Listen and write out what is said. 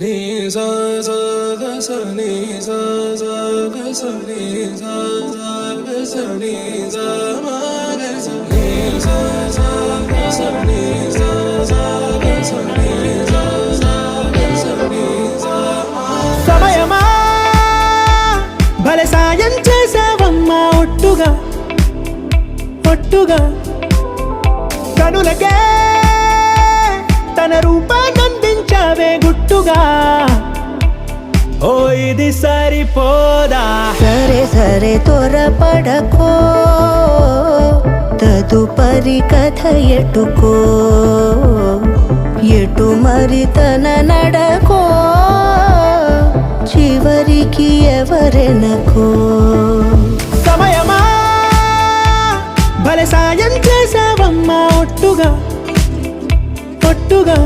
నీ సా సా గ స నీ సా సా గ స నీ సా సా గ స నీ సా మా గ స నీ సా సా గ స నీ సా సా గ స నీ సా సా గ స నీ సా మా సమయమా భలే సాయం చేసావమ్మా ఒట్టుగా ఒట్టుగా కనులకే తన రూపాన్నందించావే గుట్టుగా ఓ ఇది సరిపోదా సరే సరే త్వరపడకో తదుపరి కథ ఎటుకో ఎటు మరి తన నడకో చివరికి ఎవరెనకో సమయమా భలే సాయం చేసావమ్మా ఒట్టుగా ఒట్టుగా